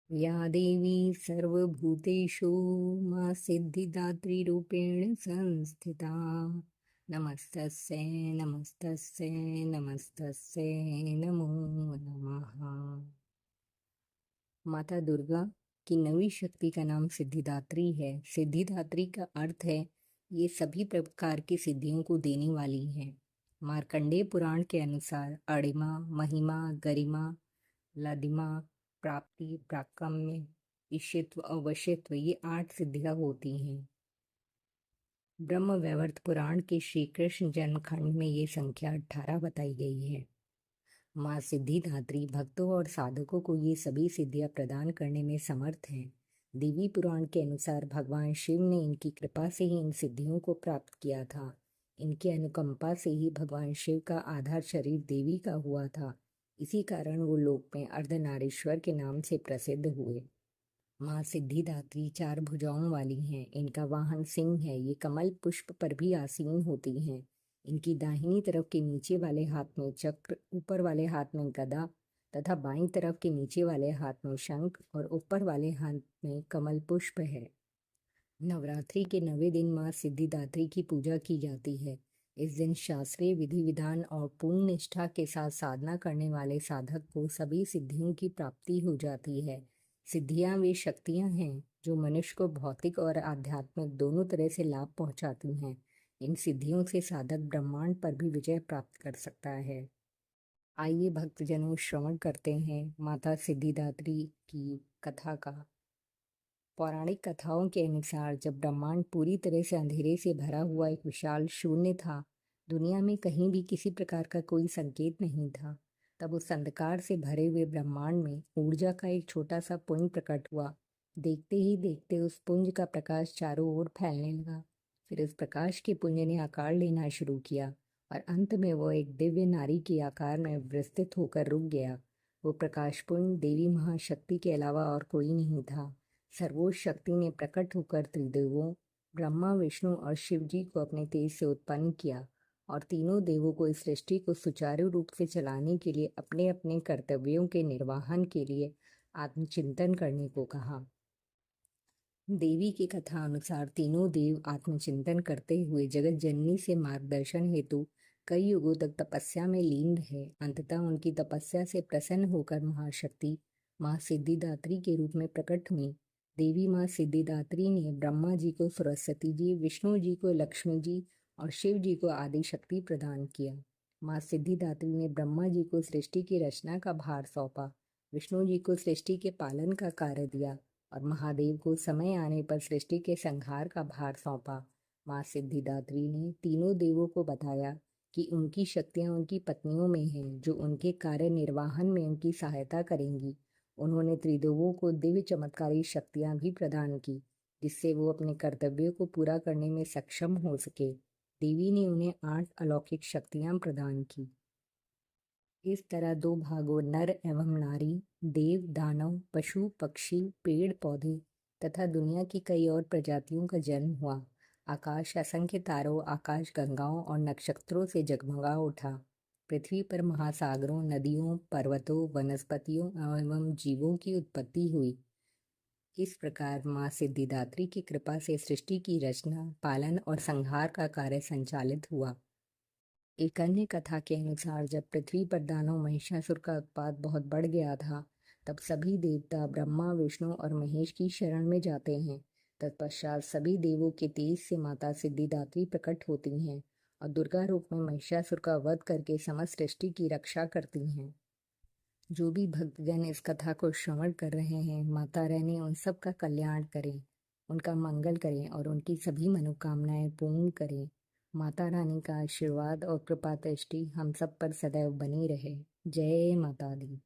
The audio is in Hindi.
या देवी सर्वभूतेषु मा सिद्धिदात्रीरूपेण संस्थिता। नमस्तस्यै नमस्तस्यै नमस्तस्यै नमो नमः। माता दुर्गा की नवी शक्ति का नाम सिद्धिदात्री है। सिद्धिदात्री का अर्थ है ये सभी प्रकार की सिद्धियों को देने वाली है। मार्कंडेय पुराण के अनुसार अणिमा, महिमा, गरिमा, लदिमा, प्राप्ति, प्राकम्य, ईशित्व और वशित्व ये 8 सिद्धियां होती हैं। ब्रह्म वैवर्त पुराण के श्री कृष्ण जन्म खंड में ये संख्या 18 बताई गई है। माँ सिद्धिदात्री भक्तों और साधकों को ये सभी सिद्धियां प्रदान करने में समर्थ हैं। देवी पुराण के अनुसार भगवान शिव ने इनकी कृपा से ही इन सिद्धियों को प्राप्त किया था। इनकी अनुकंपा से ही भगवान शिव का आधार शरीर देवी का हुआ था। इसी कारण वो लोक में अर्धनारीश्वर के नाम से प्रसिद्ध हुए। माँ सिद्धिदात्री 4 भुजाओं वाली हैं। इनका वाहन सिंह है। ये कमल पुष्प पर भी आसीन होती हैं। इनकी दाहिनी तरफ के नीचे वाले हाथ में चक्र, ऊपर वाले हाथ में गदा तथा बाईं तरफ के नीचे वाले हाथ में शंख और ऊपर वाले हाथ में कमल पुष्प है। नवरात्रि के 9वें दिन माँ सिद्धिदात्री की पूजा की जाती है। इस दिन शास्त्रीय विधि विधान और पूर्ण निष्ठा के साथ साधना करने वाले साधक को सभी सिद्धियों की प्राप्ति हो जाती है। सिद्धियां वे शक्तियां हैं जो मनुष्य को भौतिक और आध्यात्मिक दोनों तरह से लाभ पहुंचाती हैं। इन सिद्धियों से साधक ब्रह्मांड पर भी विजय प्राप्त कर सकता है। आइए भक्तजनों श्रवण करते हैं माता सिद्धिदात्री की कथा का। पौराणिक कथाओं के अनुसार जब ब्रह्मांड पूरी तरह से अंधेरे से भरा हुआ एक विशाल शून्य था, दुनिया में कहीं भी किसी प्रकार का कोई संकेत नहीं था, तब उस अंधकार से भरे हुए ब्रह्मांड में ऊर्जा का एक छोटा सा पुंज प्रकट हुआ। देखते ही देखते उस पुंज का प्रकाश चारों ओर फैलने लगा। फिर उस प्रकाश के पुंज ने आकार लेना शुरू किया और अंत में वो एक दिव्य नारी के आकार में विस्तृत होकर रुक गया। वो प्रकाश पुंज देवी महाशक्ति के अलावा और कोई नहीं था। सर्वोच्च शक्ति ने प्रकट होकर त्रिदेवों ब्रह्मा, विष्णु और शिव जी को अपने तेज से उत्पन्न किया और तीनों देवों को इस सृष्टि को सुचारू रूप से चलाने के लिए अपने अपने कर्तव्यों के निर्वहन के लिए आत्मचिंतन करने को कहा। देवी की कथा अनुसार तीनों देव आत्मचिंतन करते हुए जगत जननी से मार्गदर्शन हेतु कई युगों तक तपस्या में लीन रहे। अंततः उनकी तपस्या से प्रसन्न होकर महाशक्ति माँ सिद्धिदात्री के रूप में प्रकट हुई। देवी माँ सिद्धिदात्री ने ब्रह्मा जी को सरस्वती जी, विष्णु जी को लक्ष्मी जी और शिव जी को आदि शक्ति प्रदान किया। माँ सिद्धिदात्री ने ब्रह्मा जी को सृष्टि की रचना का भार सौंपा, विष्णु जी को सृष्टि के पालन का कार्य दिया और महादेव को समय आने पर सृष्टि के संहार का भार सौंपा। माँ सिद्धिदात्री ने तीनों देवों को बताया कि उनकी शक्तियां उनकी पत्नियों में हैं जो उनके कार्य निर्वाहन में उनकी सहायता करेंगी। उन्होंने त्रिदेवों को दिव्य चमत्कारी शक्तियां भी प्रदान की जिससे वो अपने कर्तव्यों को पूरा करने में सक्षम हो सके। देवी ने उन्हें 8 अलौकिक शक्तियां प्रदान की। इस तरह 2 भागों नर एवं नारी, देव, दानव, पशु, पक्षी, पेड़ पौधे तथा दुनिया की कई और प्रजातियों का जन्म हुआ। आकाश असंख्य तारों, आकाश गंगाओं और नक्षत्रों से जगमगा उठा। पृथ्वी पर महासागरों, नदियों, पर्वतों, वनस्पतियों एवं जीवों की उत्पत्ति हुई। इस प्रकार माँ सिद्धिदात्री की कृपा से सृष्टि की रचना, पालन और संहार का कार्य संचालित हुआ। एक अन्य कथा के अनुसार जब पृथ्वी पर दानव महिषासुर का उत्पात बहुत बढ़ गया था, तब सभी देवता ब्रह्मा, विष्णु और महेश की शरण में जाते हैं। तत्पश्चात सभी देवों के तेज से माता सिद्धिदात्री प्रकट होती हैं और दुर्गा रूप में महिषासुर का वध करके समस्त सृष्टि की रक्षा करती हैं। जो भी भक्तजन इस कथा को श्रवण कर रहे हैं, माता रानी उन सब का कल्याण करें, उनका मंगल करें और उनकी सभी मनोकामनाएं पूर्ण करें। माता रानी का आशीर्वाद और कृपा दृष्टि हम सब पर सदैव बनी रहे। जय माता दी।